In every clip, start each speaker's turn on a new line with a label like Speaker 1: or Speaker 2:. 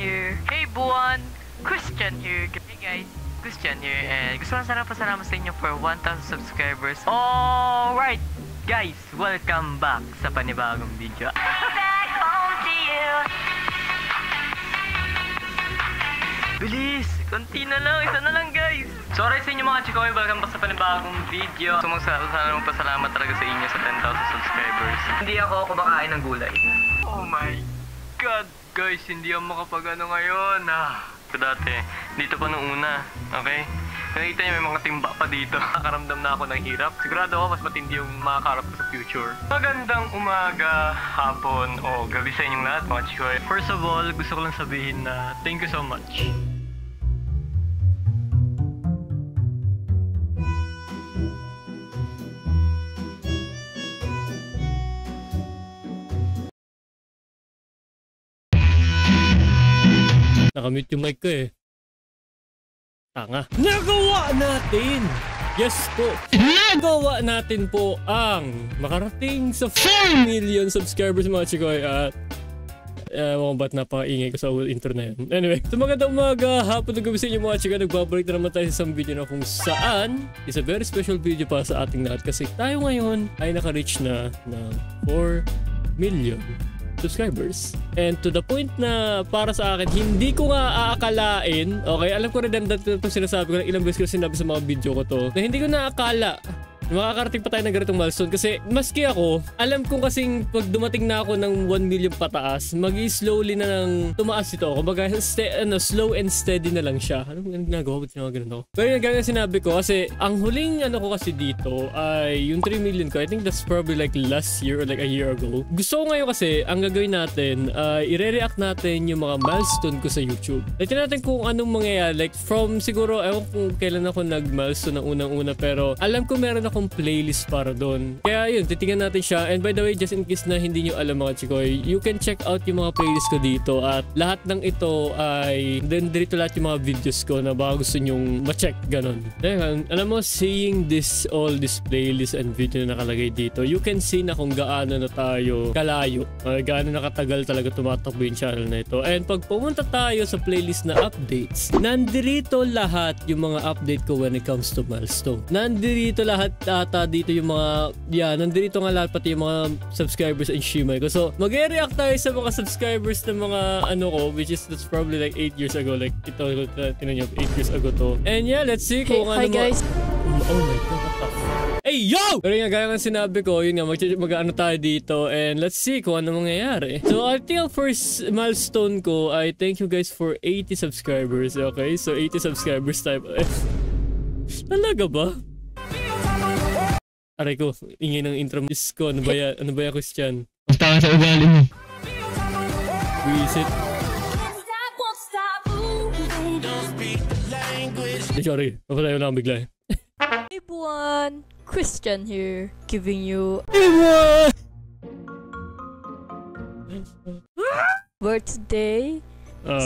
Speaker 1: here. Hey Buwan, Christian here. Hey guys, Christian here. And gusto ko sana pasalamat sa inyo for 1,000 subscribers. Alright guys, welcome back sa panibagong video. Back home to you. Bilis! Konti na lang, isa na lang guys! Sorry sa inyo mga chikoy, welcome back sa panibagong video. So sana magpasalamat talaga sa inyo sa 10,000 subscribers. Hindi ako kumakain ng gulay. Oh my god! Guys, hindi ako makapag-ano ngayon. Ito dati, dito pa nung una, okay? Nakita niyo may mga timba pa dito. Nakaramdam na ako ng hirap. Sigurado ako mas matindi yung makakarap ko sa future. Magandang umaga, hapon, o gabi sa inyong lahat mga chikoy. First of all, gusto ko lang sabihin na thank you so much.
Speaker 2: Nakamute yung mic ko eh. Tanga. Nagawa natin! Yes po! Nagawa natin po ang makarating sa 4 million subscribers mga chikoy at ewan ko ba't napakaingay ko sa intro na yun. Anyway, so magandang umaga, hapon na gabi sa inyo mga chikoy. Nagbabalik na naman tayo sa isang video na kung saan is a very special video para sa ating lahat kasi tayo ngayon ay naka-reach na ng 4 million subscribers. And to the point na para sa akin, hindi ko nga aakalain, okay, alam ko redundant ito sinasabi ko na ilang beses ko sinabi sa mga video ko to, na hindi ko naakala makakarating pa tayo ng ganitong milestone kasi maski ako, alam kong kasing pag dumating na ako ng 1 million pataas, slowly na nang tumaas ito. Kumbaga, slow and steady na lang siya. Anong ginagawa? Ba't ginagawa ganun ako? Pero yung gagawin sinabi ko kasi ang huling ano ko kasi dito ay yung 3 million ko. I think that's probably like last year or like a year ago. Gusto ko ngayon kasi, ang gagawin natin, i-react natin yung mga milestone ko sa YouTube. Tignan natin kung anong mangyayari. Like from siguro, ewan kung kailan ako nag-milestone ng unang-una pero alam ko meron akong playlist para doon. Kaya yun, titingnan natin siya. And by the way, just in case na hindi nyo alam mga chikoy, you can check out yung mga playlist ko dito at lahat ng ito ay dito lahat yung mga videos ko na baka gusto nyong ma-check, ganon. Alam mo, seeing all this playlist and video na nakalagay dito, you can see na kung gaano na tayo kalayo, gaano nakatagal talaga tumatakbo yung channel na ito. And pag pumunta tayo sa playlist na updates, nandito lahat yung mga update ko when it comes to milestone. Nandito lahat ata dito yung mga, nandito nga lahat pati yung mga subscribers and shimay ko. So, mag-react tayo sa mga subscribers ng mga ano ko, which is that's probably like 8 years ago. Like, ito, tinan nyo, 8 years ago to. And yeah, let's see kung ano.
Speaker 3: Hi guys!
Speaker 2: Oh my god, what the fuck? Hey, yo! Pero nga, gaya ng sinabi ko, yun nga, mag-ano tayo dito and let's see kung ano mangyayari. So, I think first milestone ko, I thank you guys for 80 subscribers, okay? So, 80 subscribers type. Talaga ba? Aray ko, ingay ng intro. Diyos ko, ano ba yan? Ano ba yan, Christian?
Speaker 4: Basta ka sa ugali mo.
Speaker 2: Visit. Sorry, mapatayo na akong bigla.
Speaker 3: Hey Buwan, Christian here, giving you birthday.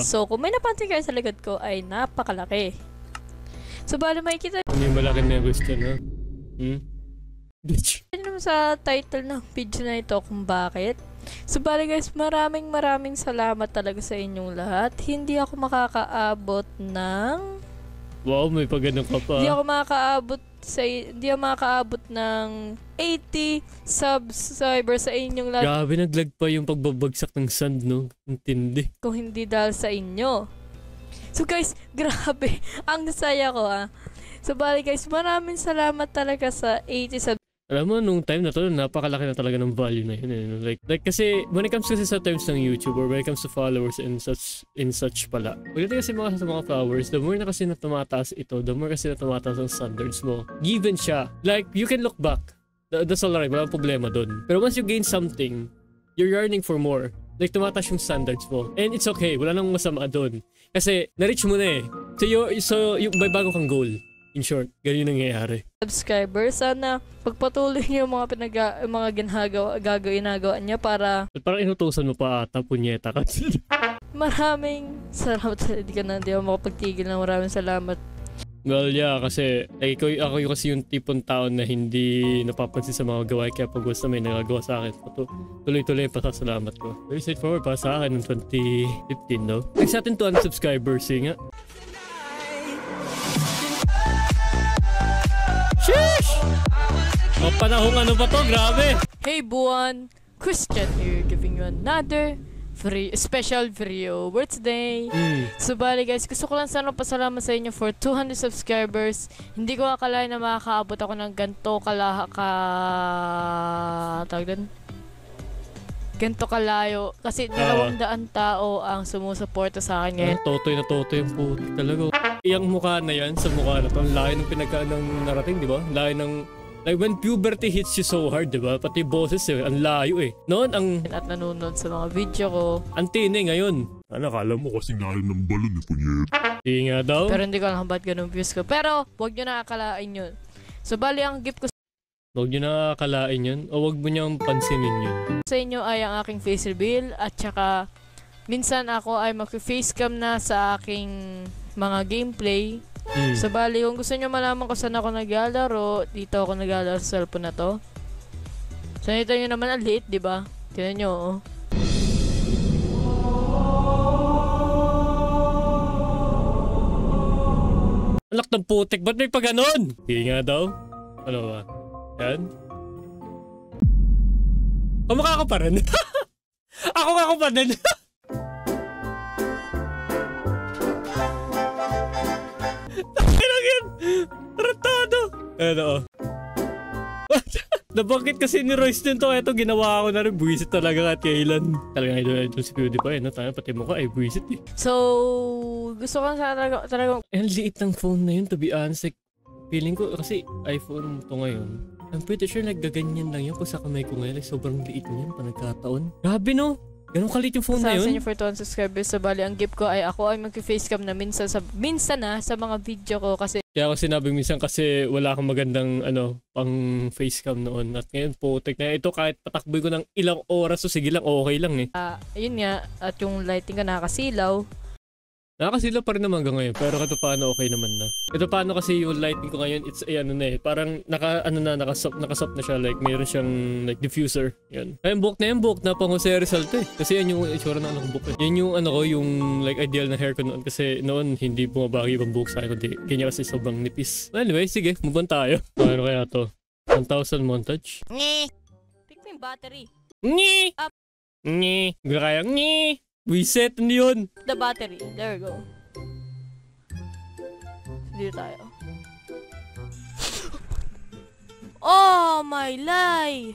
Speaker 3: So, kung may napansin kayo sa likod ko ay napakalaki. So, bali makikita
Speaker 2: Ano yung malaki na Christian, ha? Bitch.
Speaker 3: naman sa title ng video na ito kung bakit. So bali guys, maraming salamat talaga sa inyong lahat. Hindi ako makakaabot ng
Speaker 2: Wow, may pagano ka pa.
Speaker 3: Hindi ako makakaabot ng 80 subscribers sa inyong lahat.
Speaker 2: Grabe, naglag pa yung pagbabagsak ng sand, no? Ang tindi.
Speaker 3: Kung hindi dahil sa inyo. So guys, grabe. Ang saya ko So bali guys, maraming salamat talaga sa 80 subscribers.
Speaker 2: Alam mo, nung time na to, napakalaki na talaga ng value na yun. Like kasi, when it comes kasi sa terms ng YouTube or when it comes to followers and such pala. Pagdating kasi sa mga followers, the more na kasi na tumataas ito, the more kasi na tumataas ang standards mo. Given siya. Like, you can look back. That's all right. Walang problema dun. Pero once you gain something, you're yearning for more. Like, tumataas yung standards mo. And it's okay. Wala nang masama dun. Kasi, na-reach mo na eh. So, may bago kang goal. In short, ganyan yung nangyayari.
Speaker 3: Subscribers, sana pagpatuloy niyo yung mga ginagawa niya para
Speaker 2: Parang inutusan mo pa ata, punyeta ka.
Speaker 3: maraming salamat. Hindi ako makapagtigil na maraming salamat.
Speaker 2: Well, yeah, kasi ako yung kasi yung tipong tao na hindi napapansin sa mga gawain kaya pag gusto may nagagawa sa akin. Tuloy-tuloy yung pasasalamat ko. Very straightforward para sa akin noong 2015, no? Next natin 200 subscribers, nga. Sheesh! O panahong ano pa to, grabe!
Speaker 3: Hey buwan, Christian here giving you another special video birthday. So bali guys, gusto ko lang sana pasalamat sa inyo for 200 subscribers. Hindi ko akalain na makakaabot ako ng ganto kalayo kasi 200 tao ang sumusuporta sa akin ngayon.
Speaker 2: Totoy na totoy yung putik talaga. Iyang mukha na yan sa mukha na to. Ang layo ng pinagkaan ng narating, di ba? Layo ng like when puberty hits you so hard, diba? Pati boses ang layo eh. Noon ang...
Speaker 3: At nanonood sa mga video ko.
Speaker 2: Ang tine ngayon.
Speaker 4: Ano, akala mo kasing layo ng balon eh, punyet.
Speaker 2: Di nga daw.
Speaker 3: Pero hindi ko alam ba't ganun views ko. Pero, huwag nyo nakakalain yun. So, bali ang gift ko
Speaker 2: Huwag nyo nakakalain yun o huwag mo niyang pansinin yun.
Speaker 3: sa inyo ay ang aking face reveal at saka minsan ako ay mag-facecam na sa aking mga gameplay. So bali, kung gusto nyo malaman kung saan ako naglalaro, dito ako naglalaro sa cellphone na to. So nakita nyo naman ang liit, diba? Tignan nyo, oh.
Speaker 2: Alak ng putik, ba't may pa ganon? Di nga daw. Ano ba? Yan? Kumukha ko pa rin. Ako pa rin. Tratado! Ano oh. Nabanggit kasi ni Royce din to. Eto, ginawa ko na rin. Buwisit talaga at kailan. Talagang idol si PewDiePie, no? Tayo pati mo ka ay buwisit eh.
Speaker 3: So, gusto ko talaga
Speaker 2: Ang liit ng phone na yun, to be honest. Like, feeling ko, kasi iPhone to ngayon. I'm pretty sure naggaganyan lang yun kung sa kamay ko ngayon. Like, sobrang liit niyan pa nagkataon. Grabe no? Ganun kalit yung phone na yun?
Speaker 3: sa inyo for 200 subscribers. So bali, ang gift ko ay ako ay mag-facecam na minsan na sa mga video ko kasi
Speaker 2: Kaya ako sinabing minsan kasi wala akong magandang pang facecam noon. At ngayon putik na ito kahit patakboy ko ng ilang oras so sige lang okay lang eh.
Speaker 3: yun nga, at yung lighting ko nakakasilaw.
Speaker 2: Nakakasila pa rin naman hanggang ngayon pero ito paano okay naman na. Ito paano kasi yung lighting ko ngayon it's parang nakasop na siya like mayroon siyang like diffuser. Yan. Ay buhok na pang Jose Rizal to eh. Kasi yan yung itsura ng buhok eh. Yan yung yung like ideal na hair ko noon kasi noon hindi bumabagi ibang buhok sa akin kundi ganyan kasi sobrang nipis. Anyway, sige, move on tayo. Ano kaya to? 1,000 montage?
Speaker 3: Pick mo yung battery.
Speaker 2: Ngi! Ngi! Hindi kaya ngi! Reset, ano yun?
Speaker 3: The battery. There we go. Dito tayo. Oh, my lie!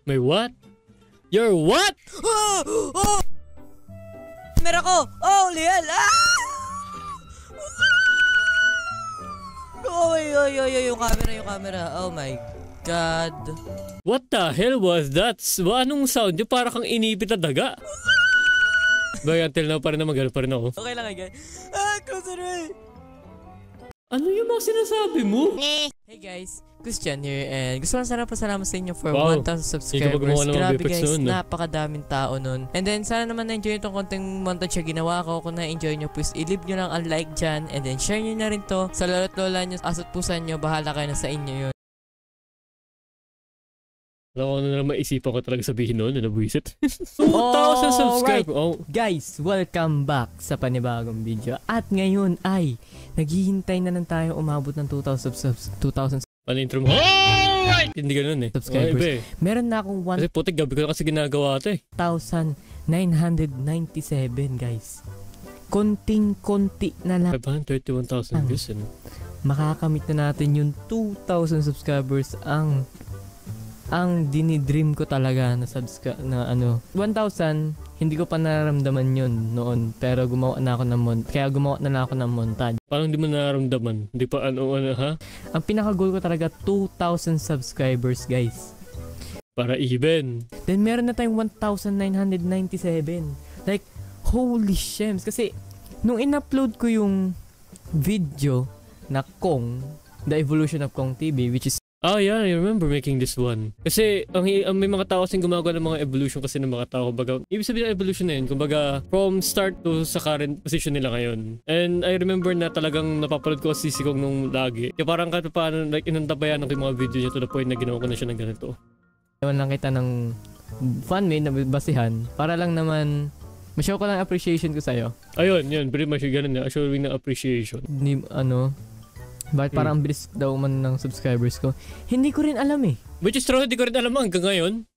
Speaker 2: May what? Your what?
Speaker 5: Meron ko! Oh, Liel! Yung camera. Oh my God.
Speaker 2: What the hell was that? Anong sound yun? Para kang inipit na daga. Bagay, until now pa rin naman, gano'n pa rin ako.
Speaker 5: Okay lang, guys. Closer eh.
Speaker 2: Ano yung mga sinasabi mo?
Speaker 5: Hey guys, Christian here and gusto lang sana pasalamat sa inyo for
Speaker 2: Wow.
Speaker 5: 1,000 subscribers. Grabe guys,
Speaker 2: nun, no?
Speaker 5: napakadaming tao nun. And then sana naman na-enjoy itong konting montage na ginawa ko. Kung na-enjoy nyo, please i-leave nyo lang ang like dyan. And then share nyo na rin to sa lolo't lola nyo, asot pusan nyo. Bahala kayo na sa inyo yun.
Speaker 2: Ano na naman isipan ko talaga sabihin noon, nabuisit. 2,000 subscribers! Oh.
Speaker 5: Guys, welcome back sa panibagong video. At ngayon ay naghihintay na lang tayo umabot ng 2,000
Speaker 2: Ano intro mo? Alright! Hindi ganun eh.
Speaker 5: subscribers.
Speaker 2: Oh,
Speaker 5: Meron na akong
Speaker 2: kasi putik, gabi ko na kasi ginagawa ito eh.
Speaker 5: 1,997 guys. Konting-konti na lang.
Speaker 2: 531,000 views eh.
Speaker 5: Makakamit na natin yung 2,000 subscribers ang dinidream ko talaga na 1,000 hindi ko pa nararamdaman yun noon pero gumawa na ako ng gumawa na lang ako ng montage.
Speaker 2: Parang hindi mo nararamdaman. Hindi pa ha?
Speaker 5: Ang pinaka-goal ko talaga 2,000 subscribers guys.
Speaker 2: Para even.
Speaker 5: Then meron na tayong 1,997. Like holy shems kasi nung in-upload ko yung video na Kong, The Evolution of Kong TV which is
Speaker 2: Oh yeah, I remember making this one. Kasi may mga tao kasing gumagawa ng mga evolution kasi ng mga tao. Kumbaga, ibig sabihin ng evolution na yun, kumbaga from start to sa current position nila ngayon. And I remember na talagang napapanood ko si Sikong nung lagi. Kaya parang kahit paano, like, inantabayan ako yung mga video niya to the point na ginawa ko na siya ng ganito.
Speaker 5: Ewan lang kita ng fan-made na basihan para lang naman ma-show ko lang appreciation ko sa'yo.
Speaker 2: Ayun, yun. Pretty much yung ganun na. Showing na appreciation.
Speaker 5: Bakit parang ang bilis daw man ng subscribers ko? Hindi ko rin alam eh.
Speaker 2: Which is true, hindi ko rin alam hanggang ngayon.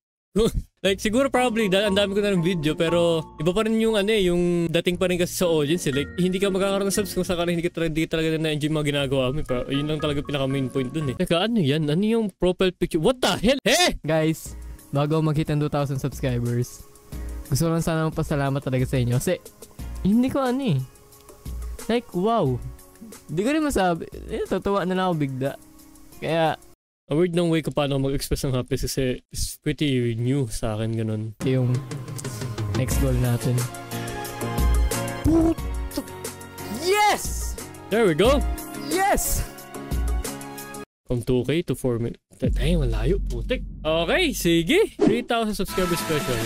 Speaker 2: Like, siguro probably, ang dami ko na ng video, pero iba pa rin yung yung dating pa rin kasi sa audience. Like, hindi ka magkakaroon ng subs kung sakaling hindi talaga na-enjoy mga ginagawa mo. Pero yun lang talaga pinaka-main point dun eh. Teka, ano yan? Ano yung profile picture? What the hell? Hey!
Speaker 5: Guys, bago mag-hit ng 2,000 subscribers, gusto ko lang sana magpasalamat talaga sa inyo. Kasi, hindi ko like, wow. Hindi ko rin masabi. Tatawa na lang ako bigla. Kaya,
Speaker 2: a weird ng way kung paano mag-express ng happiness kasi it's pretty new sa akin, ganun.
Speaker 5: Yung next goal natin. Yes!
Speaker 2: There we go!
Speaker 5: Yes!
Speaker 2: From 2K to 4 minutes. Ay, malayo, putik. Okay, sige. 3,000 subscribers special.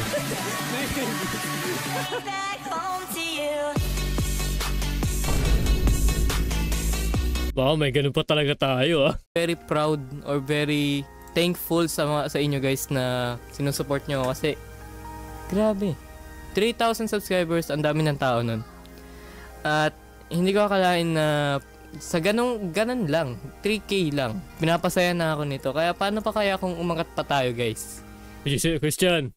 Speaker 2: Wow, may ganun pa talaga tayo
Speaker 5: Very proud or very thankful sa inyo guys na sinusupport nyo ako kasi grabe. 3,000 subscribers, ang dami ng tao nun. At hindi ko akalain na sa ganun lang, 3K lang. Pinapasaya na ako nito. Kaya paano pa kaya kung umangat pa tayo guys?
Speaker 2: Christian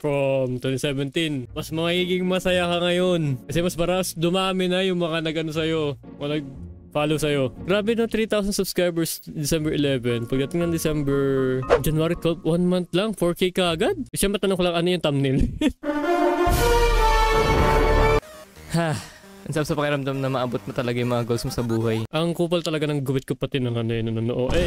Speaker 2: from 2017. Mas magiging masaya ka ngayon. Kasi mas maras dumami na yung mga nag-ano sa'yo. Mga follow sa'yo. Grabe na 3,000 subscribers December 11. Pagdating ng January 12, 1 month lang, 4K ka agad. Kasi matanong ko lang ano yung thumbnail.
Speaker 5: Ang sarap sa pakiramdam na maabot mo talaga yung mga goals mo sa buhay.
Speaker 2: Ang kupal talaga ng gubit ko pati ng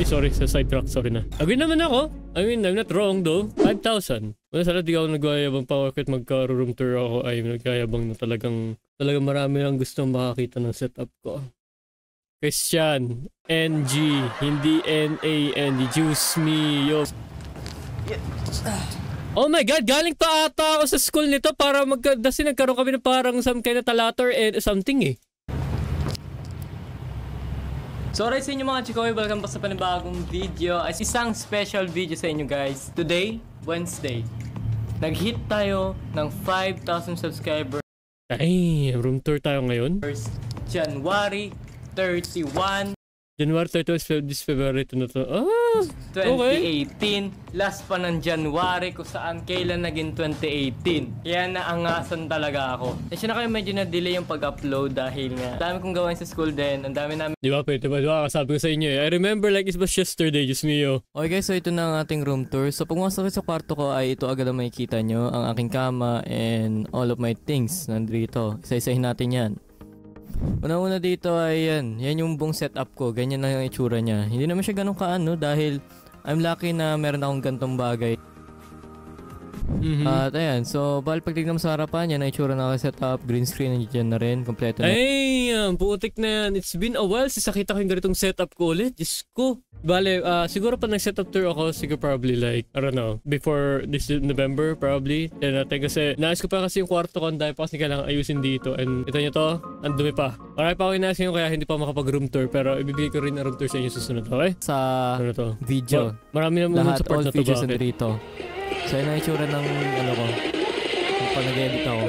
Speaker 2: sorry, sa sidetrack, sorry na. Agree naman ako. I mean, I'm not wrong though. 5,000. Wala sana di ako nagayabang pa kahit magka-room tour ako ay nagayabang na talagang marami lang gustong makakita ng setup ko. Christian, NG, hindi N-A-N-D, juice me, yo. Oh my god, galing pa ata ako sa school nito para kasi nagkaroon kami ng parang some kind of talator and something eh. So alright sa inyo mga chikoy, welcome pa sa panibagong video. As isang special video sa inyo guys. Today, Wednesday, nag-hit tayo ng 5,000 subscribers. Ay, room tour tayo ngayon. January 31. January 31, this February ito na to. 2018. Last pa ng January kung saan kailan naging 2018. Kaya naangasan talaga ako. Kasi na kayo medyo na-delay yung pag-upload dahil nga dami kong gawain sa school din. Ang dami namin. Di ba? Sabi ko sa inyo eh. I remember like it was yesterday, just me yo. Okay guys, so ito na ang ating room tour. So pag masakit sa kwarto ko ay ito agad ang makikita nyo. Ang aking kama and all of my things nandito. Isa-isahin natin yan. Una-una dito ay yan yung buong setup ko, ganyan na yung itsura niya. Hindi naman siya ganun kaano dahil I'm lucky na meron akong gantong bagay. At ayan, so bali pagtignan mo sa harapan yan, ang itsura na setup, green screen nandiyan na rin, kompleto na. Ay, putik na yan. It's been a while since nakita ko yung ganitong setup ko ulit. Diyos ko. Bale, siguro pa nag-setup tour ako, siguro probably like, I don't know, before this November probably. Then natin kasi, naayos ko pa kasi yung kwarto ko, dahil pa kasi kailangan ayusin dito. And ito nyo to, ang dumi pa. Marami pa ako inaayos ngayon kaya hindi pa makapag-room tour, pero ibibigay ko rin ang room tour sa inyo susunod, okay?
Speaker 5: Sa
Speaker 2: ano to?
Speaker 5: Video.
Speaker 2: Marami na
Speaker 5: lahat,
Speaker 2: support
Speaker 5: all
Speaker 2: na to,
Speaker 5: features
Speaker 2: bakit?
Speaker 5: nandito. So yun ang itsura ng ano ko, kung nag-edit ako.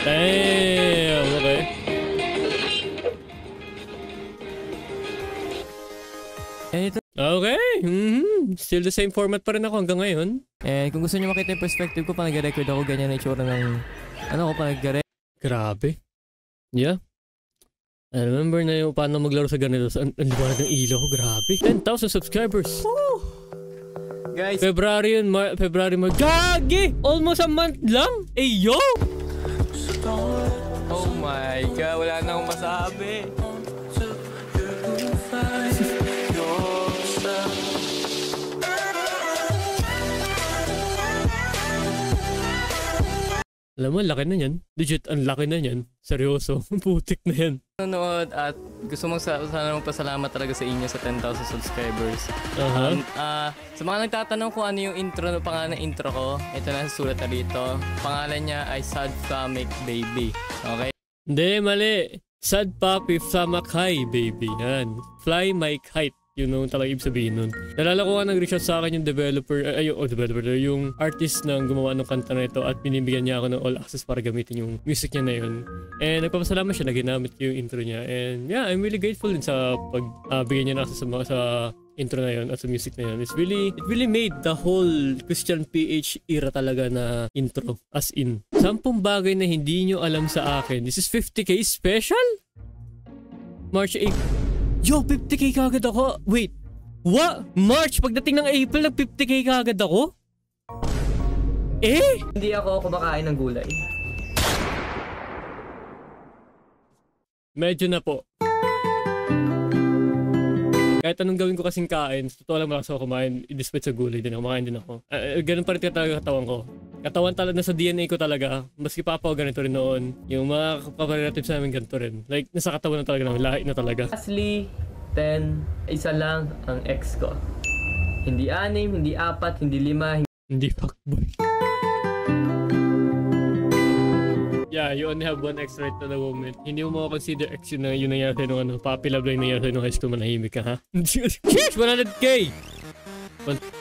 Speaker 2: Damn, okay. Okay, still the same format pa rin ako hanggang ngayon.
Speaker 5: And kung gusto niyo makita yung perspective ko, pa nag-record ako, ganyan na itsura ng ano ko, pa nag-record.
Speaker 2: Grabe. Yeah. I remember na yung paano maglaro sa ganito. Ang liwanag ng ilaw ko, grabe. 10,000 subscribers. Woo!
Speaker 5: Guys,
Speaker 2: February yun, February, Gagi! Almost a month lang? Eh, yo!
Speaker 5: oh my god, wala na akong masabi.
Speaker 2: Alam mo, laki na yan. Legit, ang laki na yan. Seryoso, putik na yan.
Speaker 1: Nanonood at gusto mong sana magpasalamat talaga sa inyo sa 10,000 subscribers. Sa mga nagtatanong kung ano yung pangalan ng intro ko, ito na sulat na dito. Pangalan niya ay Sad Famic Baby. Okay?
Speaker 2: Hindi, mali. Sad Papi Famakai Baby. Yan. Fly My Kite. Yun yung talaga ibig sabihin nun. Nalala ko nga nag-reach out sa akin yung developer, yung artist na gumawa ng kanta na ito at binibigyan niya ako ng all access para gamitin yung music niya na yun. And nagpapasalamat siya na ginamit yung intro niya. And yeah, I'm really grateful din sa pagbigyan niya ng access sa intro na yun at sa music na yun. It really made the whole Christian PH era talaga na intro. As in, 10 bagay na hindi nyo alam sa akin. This is 50k special? March 8. Yo, 50k kagad ako. Wait, what? March, pagdating ng April, nag-50k kagad ako? Eh?
Speaker 1: Hindi ako kumakain ng gulay.
Speaker 2: Medyo na po. Kahit anong gawin ko kasing kain, totoo lang malakas ako kumain, despite sa gulay din ako, makain din ako. Ganun pa rin talaga katawan ko. Katawan talaga, nasa DNA ko talaga. Maski papa ko ganito rin noon. Yung mga kaparelatives namin ganito rin. Like, nasa katawan na talaga namin, lahi na talaga.
Speaker 5: Lastly, 10, isa lang ang ex ko. Hindi 6, hindi 4, hindi 5,
Speaker 2: Hindi fuckboy. Yeah, you only have one ex right at the moment. Hindi mo consider ex yun nangyari sa'yo nung puppy love lang nangyari sa'yo nung high school, manahimik ka, ha? Sheesh! 100k!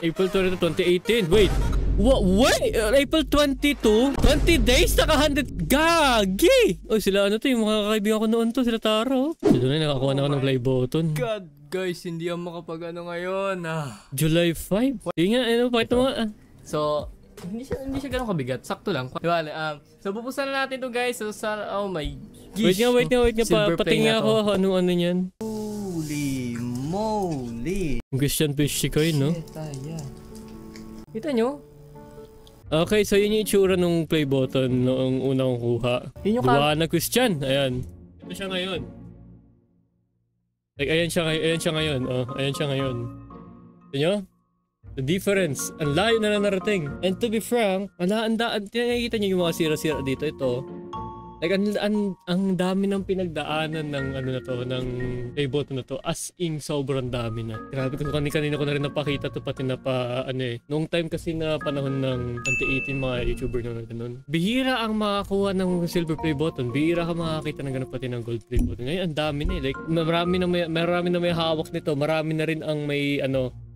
Speaker 2: April 20, 2018. Wait! What? Wait! April 22? 20 days? Naka 100? Gagi! Oh, sila ano to? Yung mga kaibigan ko noon to. Sila Taro. So doon na nakakuha na ako ng play button.
Speaker 1: God, guys, hindi ako makapag ngayon.
Speaker 2: July 5? Hindi nga, ano, pakita mo.
Speaker 1: So, hindi siya ganun kabigat. Sakto lang. Diba, so, pupusan na natin to guys. So, oh my gosh.
Speaker 2: Wait nga. Patingin ako ano niyan.
Speaker 1: Holy moly.
Speaker 2: Christian Fish ko yun, no?
Speaker 1: Kita nyo?
Speaker 2: Okay, so yun yung itsura nung play button noong unang kong kuha.
Speaker 1: Yun yung
Speaker 2: Diba na Christian? Ayan. Ito siya ngayon. Like, ayan siya ngayon. Oh, ayan siya ngayon. Ito nyo? The difference. Ang layo na narating. And to be frank, nakikita nyo yung mga sira-sira dito. Ito. Like, ang dami ng pinagdaanan ng ano na to, ng playboat na to. As in, sobrang dami na. Grabe ko, kanina ko na rin napakita to, pati na pa, noong time kasi na panahon ng 2018, mga YouTuber na ganun. Bihira ang makakuha ng silver play button. Bihira ka makakita ng ganun pati ng gold play button. Ngayon, ang dami na eh. Like, marami na may hawak nito. Marami na rin ang may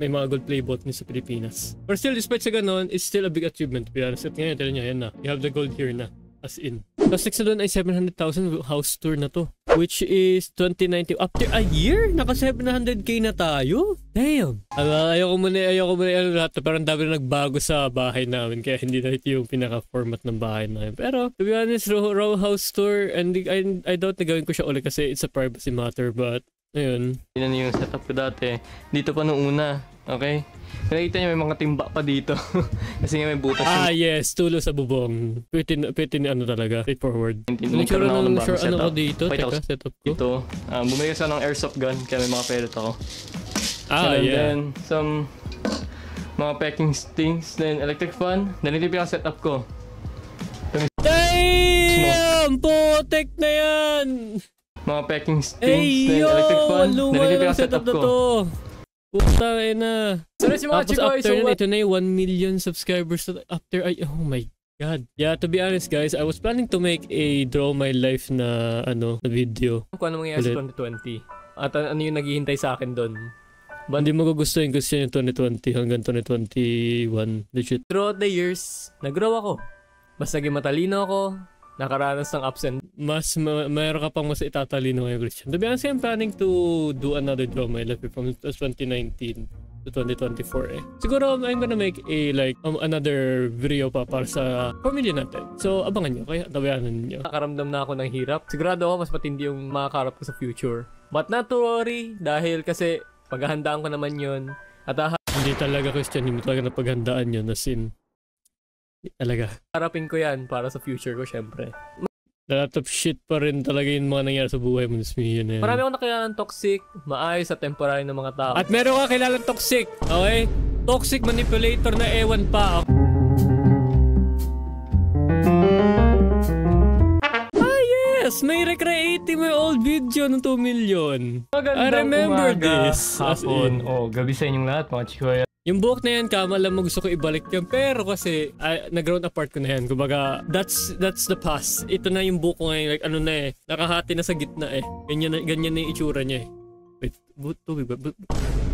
Speaker 2: mga gold play button sa Pilipinas. But still, despite sa ganun, it's still a big achievement. To be honest. At ngayon, tala nyo, yan na. You have the gold here na. As in. Tapos next na doon ay 700,000 house tour na to. Which is 2019. After a year, naka 700k na tayo. Damn. Ayoko muna lahat. Parang dami na nagbago sa bahay namin. Kaya hindi na ito yung pinaka-format ng bahay namin. Pero, to be honest, row house tour. And I doubt na gawin ko siya ulit kasi it's a privacy matter. But, ayun. Yun yung setup ko dati. Dito pa nung una. Okay? Nakita niyo may mga timba pa dito. Kasi nga may butas. Yes. Tulo sa bubong. Pretty talaga. Straightforward.
Speaker 1: Nagkaroon ako ng bagong setup.
Speaker 2: Ko dito? Teka, setup ko.
Speaker 1: Ito. Bumili kasi ng airsoft gun. Kaya may mga pellet ako.
Speaker 2: And
Speaker 1: then, some mga packing things. Then, electric fan. Then, ito yung setup ko.
Speaker 2: Damn! Putek na yan!
Speaker 1: Mga packing things. Then, electric fan. Then, ito yung setup ko.
Speaker 2: Puta na.
Speaker 1: Sorry si mga chiko.
Speaker 2: After na, ito na yung 1 million subscribers after oh my god. Yeah, to be honest guys, I was planning to make a draw my life na video.
Speaker 1: Kung ano mangyayari sa 2020 at ano yung naghihintay sa akin doon.
Speaker 2: Hindi mo gugustuhin kasi yung 2020 hanggang 2021. Legit.
Speaker 1: Throughout the years, nag-grow ako. Mas naging matalino ako. Nakaranas ng ups and
Speaker 2: mayroon ka pang mas itatalino ngayon, Christian. To be honest, I'm planning to do another draw my life from 2019 to 2024 eh. Siguro, I'm gonna make another video pa para sa pamilya natin. So, abangan nyo. Kaya tawayanan nyo.
Speaker 1: Nakaramdam na ako ng hirap. Sigurado ako, mas matindi yung makakarap ko sa future. But not to worry, dahil kasi paghahandaan ko naman yun. At
Speaker 2: hindi talaga, Christian. Hindi mo talaga napaghandaan yun. As in, talaga.
Speaker 1: Harapin ko yan para sa future ko, syempre.
Speaker 2: A lot of shit pa rin talaga yung mga nangyari sa buhay mo. Yun.
Speaker 1: Marami akong nakilalang toxic, maayos at temporary ng mga tao.
Speaker 2: At meron ka kilalang toxic, okay? Toxic manipulator na ewan pa. Yes! Yes! May recreating my old video ng 2 million. I remember this.
Speaker 5: Hapon, gabi sa inyong lahat, mga chikoy.
Speaker 2: Yung buhok na yan, Kam, alam mo gusto ko ibalik yan. Pero kasi, nag-grown apart ko na yan. Kumbaga, that's the past. Ito na yung buhok ko ngayon. Like, ano na eh. Nakahati na sa gitna eh. Ganyan na yung itsura niya eh. Wait, tubig ba?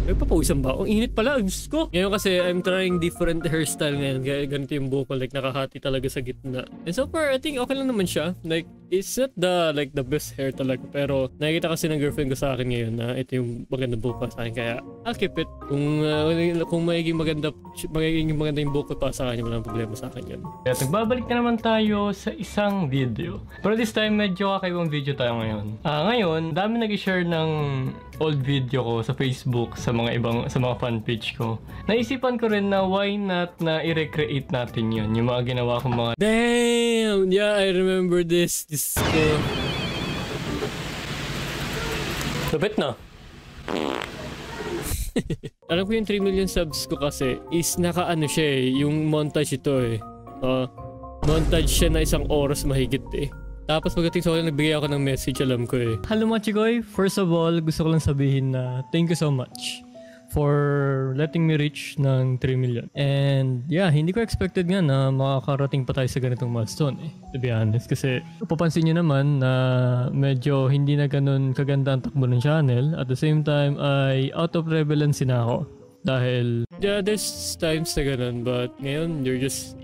Speaker 2: Ay, papawisan ba? Ang init pala. Diyos ko. Ngayon kasi, I'm trying different hairstyle ngayon. Ganito yung buhok ko. Like, nakahati talaga sa gitna. And so far, I think okay lang naman siya. Like, it's not the best hair talaga. Pero, nakikita kasi ng girlfriend ko sa akin ngayon na ito yung magandang buhok pa sa akin. Kaya, I'll keep it. Kung magiging maganda yung buhok ko pa sa akin, walang problema sa akin yun.
Speaker 5: Kaya, nagbabalik na naman tayo sa isang video. Pero this time, medyo kakaibang video tayo ngayon. Ngayon, dami nag-share ng old video ko sa Facebook sa mga fan page ko. Naisipan ko rin na why not na i-recreate natin yun, yung mga ginawa kong mga...
Speaker 2: Damn! Yeah, I remember this. Lapit na. Alam ko yung 3 million subs ko kasi is naka-ano siya eh, yung montage ito eh. Montage siya na 1 oras mahigit eh. Tapos pagdating sa akin, nagbigay ako ng message, alam ko eh. Hello mga chikoy, first of all, gusto ko lang sabihin na thank you so much for letting me reach ng 3 million. And yeah, hindi ko expected nga na makakarating pa tayo sa ganitong milestone eh, to be honest. Kasi papansin nyo naman na medyo hindi na ganun kaganda ang takbo ng channel. At the same time ay out of relevancy na ako. Dahil, yeah, there's times na ganun, but ngayon, you're just...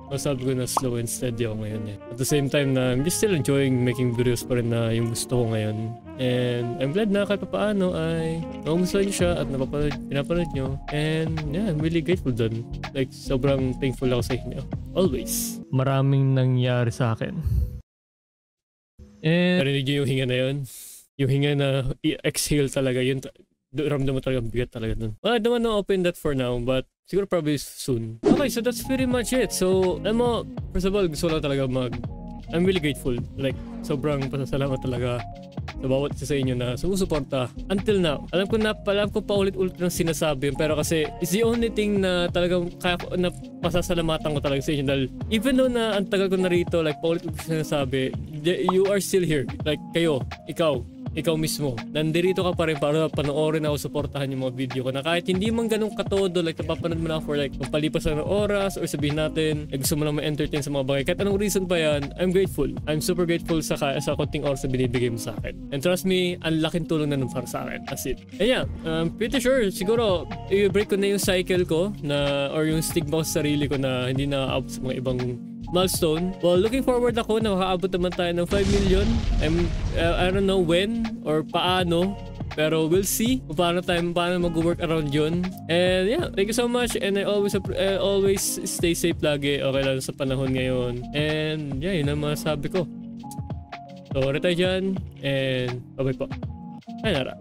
Speaker 2: Masabi ko na slow and steady ako ngayon eh. At the same time na I'm just still enjoying making videos pa rin na yung gusto ko ngayon. And I'm glad na kahit paano ay nagugustuhan nyo siya at pinapanood nyo. And yeah, I'm really grateful dun. Like, sobrang thankful ako sa inyo. Always. Maraming nangyari sa akin. And... Narinig nyo yung hinga na yun? Yung hinga na exhale talaga yun. Ramdam mo talaga bigat talaga dun. Well, I don't wanna open that for now, but siguro probably soon. Okay, so that's pretty much it. So, alam mo, first of all, gusto ko lang talaga I'm really grateful. Like, sobrang pasasalamat talaga sa bawat isa sa inyo na sumusuporta until now. Alam ko paulit-ulit ng sinasabi, pero kasi it's the only thing na talagang kaya ko na pasasalamatan ko talaga sa inyo. Dahil even though na ang tagal ko na rito, like paulit-ulit sinasabi, you are still here. Like, kayo, ikaw mismo, nandirito ka pa rin para panoorin ako, suportahan yung mga video ko na kahit hindi man ganun katodo, like napapanood mo na for like magpalipas ng oras or sabihin natin gusto mo lang ma-entertain sa mga bagay, kahit anong reason pa yan, I'm grateful. I'm super grateful sa konting oras na binibigay mo sa akin. And trust me, ang laking tulong na nun para sa akin. That's it. And yeah, I'm pretty sure, siguro, i-break ko na yung cycle ko na, or yung stigma ko sa sarili ko na hindi na-out sa mga ibang milestone. Well, looking forward ako na makaabot naman tayo ng 5 million. I don't know when or paano, pero we'll see kung paano mag-work around yun. And yeah, thank you so much, and I always stay safe lagi, okay lang sa panahon ngayon. And yeah, yun ang masasabi ko. So, tayo dyan, and bye-bye po. Ay, nara.